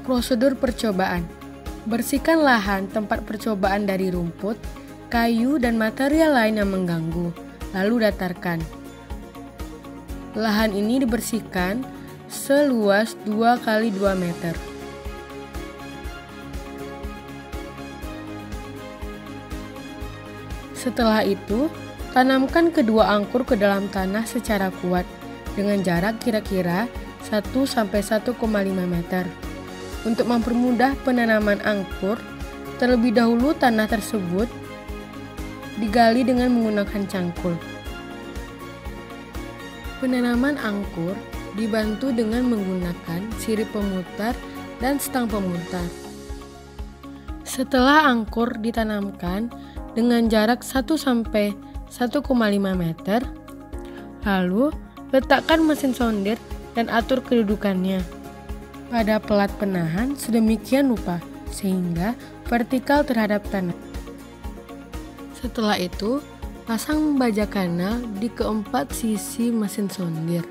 Prosedur percobaan. Bersihkan lahan tempat percobaan dari rumput, kayu, dan material lain yang mengganggu, lalu datarkan. Lahan ini dibersihkan seluas 2 kali 2 meter. Setelah itu, tanamkan kedua angkur ke dalam tanah secara kuat dengan jarak kira-kira 1-1,5 meter. Untuk mempermudah penanaman angkur, terlebih dahulu tanah tersebut digali dengan menggunakan cangkul. Penanaman angkur dibantu dengan menggunakan sirip pemutar dan stang pemutar. Setelah angkur ditanamkan dengan jarak 1-1,5 meter, lalu letakkan mesin sondir dan atur kedudukannya pada pelat penahan sedemikian rupa sehingga vertikal terhadap tanah. Setelah itu, pasang baja kanal di keempat sisi mesin sondir.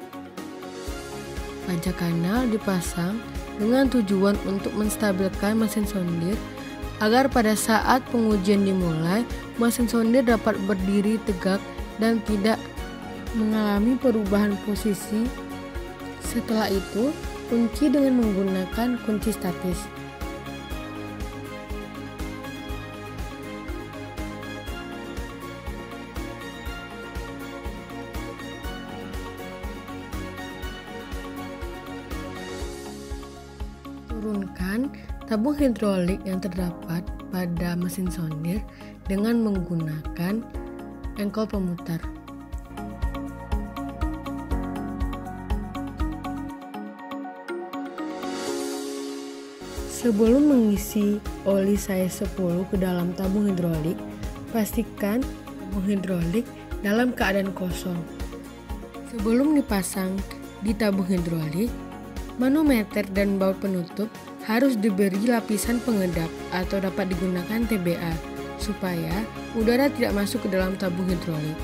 Baja kanal dipasang dengan tujuan untuk menstabilkan mesin sondir agar pada saat pengujian dimulai, mesin sondir dapat berdiri tegak dan tidak mengalami perubahan posisi. Setelah itu, kunci dengan menggunakan kunci statis. Turunkan tabung hidrolik yang terdapat pada mesin sondir dengan menggunakan engkol pemutar. Sebelum mengisi oli size 10 ke dalam tabung hidrolik, pastikan tabung hidrolik dalam keadaan kosong. Sebelum dipasang di tabung hidrolik, manometer dan baut penutup harus diberi lapisan pengedap atau dapat digunakan TBA supaya udara tidak masuk ke dalam tabung hidrolik.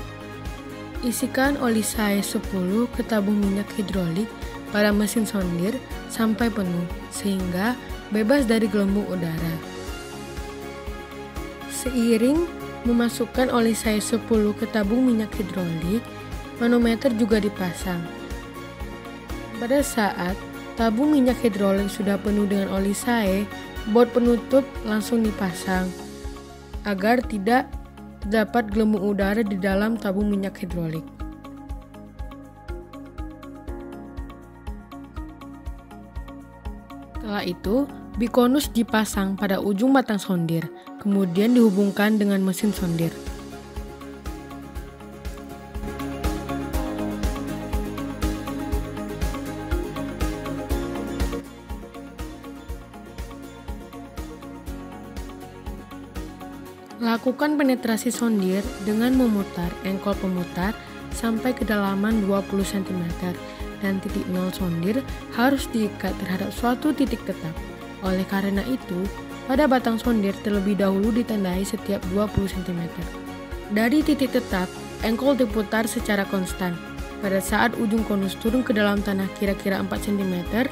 Isikan oli size 10 ke tabung minyak hidrolik pada mesin sondir sampai penuh sehingga bebas dari gelembung udara. Seiring memasukkan oli size 10 ke tabung minyak hidrolik, manometer juga dipasang. Pada saat tabung minyak hidrolik sudah penuh dengan oli size, baut penutup langsung dipasang agar tidak terdapat gelembung udara di dalam tabung minyak hidrolik. Setelah itu, bikonus dipasang pada ujung batang sondir, kemudian dihubungkan dengan mesin sondir. Lakukan penetrasi sondir dengan memutar engkol pemutar sampai kedalaman 20 cm dan titik nol sondir harus diikat terhadap suatu titik tetap. Oleh karena itu, pada batang sondir terlebih dahulu ditandai setiap 20 cm. Dari titik tetap, engkol diputar secara konstan. Pada saat ujung konus turun ke dalam tanah kira-kira 4 cm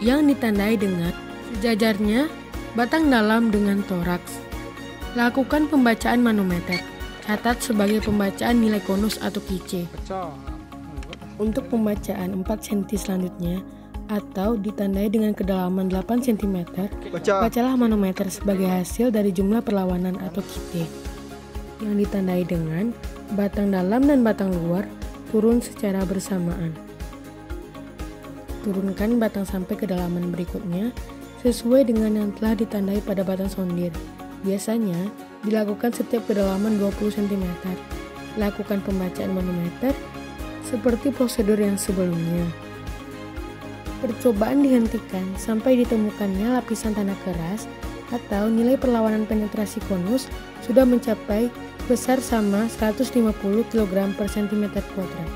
yang ditandai dengan sejajarnya batang dalam dengan toraks. Lakukan pembacaan manometer. Catat sebagai pembacaan nilai konus atau kice. Untuk pembacaan 4 cm selanjutnya atau ditandai dengan kedalaman 8 cm, bacalah manometer sebagai hasil dari jumlah perlawanan atau kite yang ditandai dengan batang dalam dan batang luar turun secara bersamaan. Turunkan batang sampai kedalaman berikutnya sesuai dengan yang telah ditandai pada batang sondir. Biasanya dilakukan setiap kedalaman 20 cm. Lakukan pembacaan manometer seperti prosedur yang sebelumnya. Percobaan dihentikan sampai ditemukannya lapisan tanah keras atau nilai perlawanan penetrasi konus sudah mencapai besar sama 150 kg per cm kuadrat.